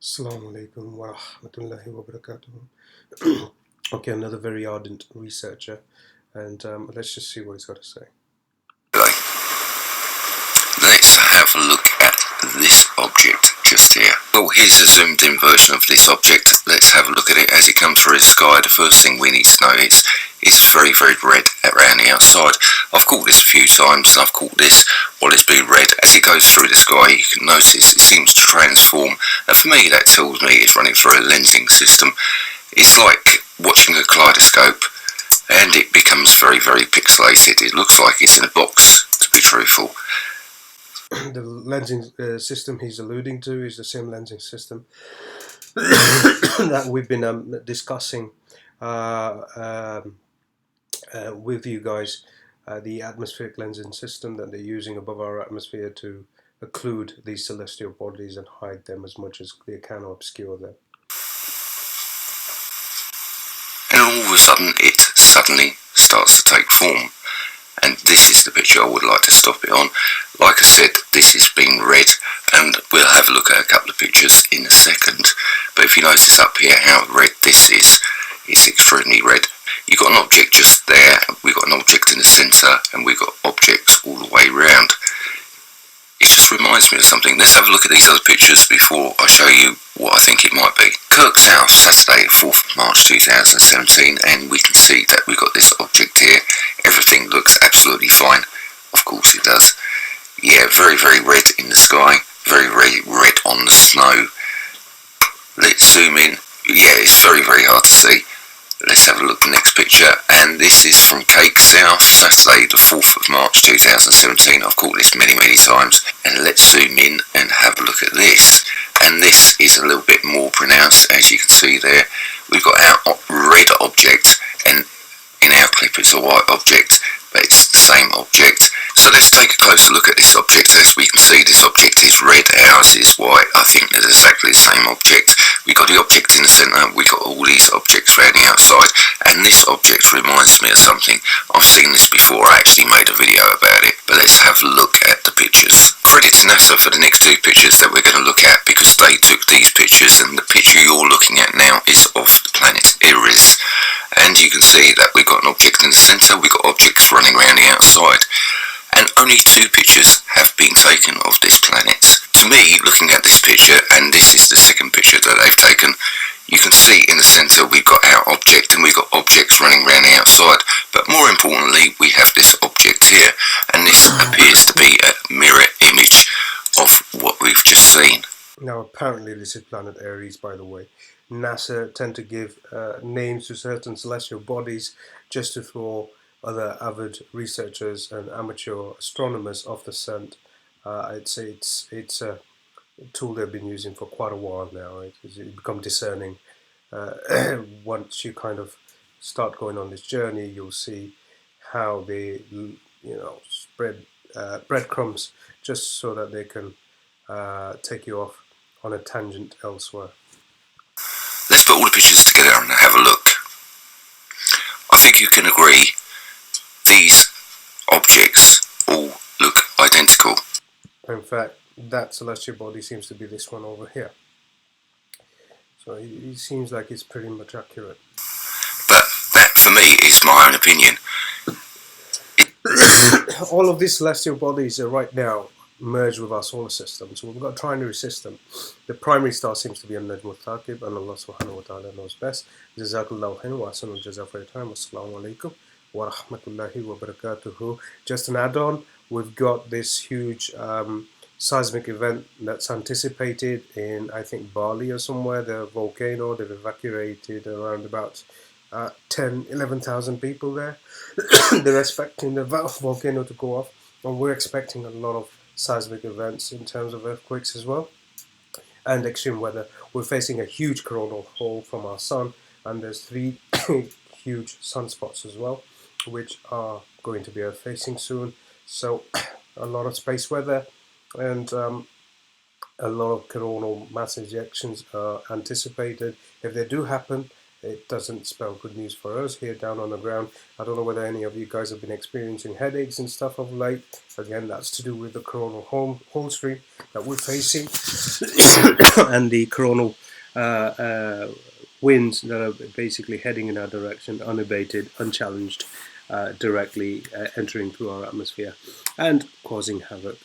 Assalamu alaikum wa rahmatullahi wa barakatuh. Okay, another very ardent researcher, and let's just see what he's got to say. Let's have a look at this object just here. Well, here's a zoomed in version of this object. Let's have a look at it as it comes through the sky. The first thing we need to know is it's very, very red around the outside. I've caught this a few times, and I've caught this while it's been red. As it goes through the sky, you can notice it seems to transform, and for me that tells me it's running through a lensing system. It's like watching a kaleidoscope, and it becomes very, very pixelated. It looks like it's in a box, to be truthful. The lensing system he's alluding to is the same lensing system that we've been discussing with you guys. The atmospheric lensing system that they're using above our atmosphere to occlude these celestial bodies and hide them as much as they can or obscure them. And all of a sudden it suddenly starts to take form. And this is the picture I would like to stop it on. Like I said, this has been red, and we'll have a look at a couple of pictures in a second. But if you notice up here how red this is, it's extremely red. You've got an object just there, we've got an object in the centre, and we've got objects all the way round. It just reminds me of something. Let's have a look at these other pictures before I show you what I think it might be. Kirk South, Saturday, 4th of March 2017, and we can see that we've got this object here. Everything looks absolutely fine. Of course it does. Yeah, very, very red in the sky. Very, very red on the snow. Let's zoom in. Yeah, it's very, very hard to see. Let's have a look at the next picture, and this is from Cape South, Saturday the 4th of March 2017. I've caught this many, many times, and let's zoom in and have a look at this. And this is a little bit more pronounced, as you can see there. We've got our red object, and in our clip it's a white object, but it's the same object. So let's take a closer look at this object. As we can see, this object is red, ours is white. I think they're exactly the same object. We've got the object in the centre, we've got all these objects around the outside, and this object reminds me of something. I've seen this before, I actually made a video about it, but let's have a look at the pictures. Credit to NASA for the next two pictures that we're going to look at, because they took these pictures, and the picture you're looking at now is of the planet Eris. And you can see that we've got an object in the centre, we've got objects running around the outside, and only two pictures have been taken of this planet. To me, looking at this picture, and this is the second picture that they've taken, you can see in the centre we've got our object and we've got objects running around the outside, but more importantly we have this object here, and this appears to be a mirror image of what we've just seen. Now apparently this is planet Eris, by the way. NASA tend to give names to certain celestial bodies just to throw other avid researchers and amateur astronomers off the scent. I'd say it's a tool they've been using for quite a while now. You become discerning. Once you kind of start going on this journey, you'll see how they, spread breadcrumbs just so that they can take you off on a tangent elsewhere. Let's put all the pictures together and have a look. I think you can agree these objects all look identical. In fact, that celestial body seems to be this one over here. So it seems like it's pretty much accurate. But that, for me, is my own opinion. All of these celestial bodies are right now merged with our solar system, so we've got a trinary system. The primary star seems to be An-Najm Thaqib, and Allah subhanahu wa ta'ala knows best. Jazakallahu khairan wa ahsanul jaza for your time. Wassalamu alaikum wa rahmatullahi wa barakatuhu. Just an add-on, we've got this huge seismic event that's anticipated in, I think, Bali or somewhere. The volcano, they've evacuated around about 11,000 people there. They're expecting the volcano to go off, and we're expecting a lot of seismic events in terms of earthquakes as well, and extreme weather. We're facing a huge coronal hole from our sun, and there's 3 huge sunspots as well, which are going to be earth facing soon. So a lot of space weather and a lot of coronal mass ejections are anticipated. If they do happen, it doesn't spell good news for us here down on the ground. I don't know whether any of you guys have been experiencing headaches and stuff of late. Again, that's to do with the coronal hole stream that we're facing and the coronal winds that are basically heading in our direction, unabated, unchallenged, directly entering through our atmosphere and causing havoc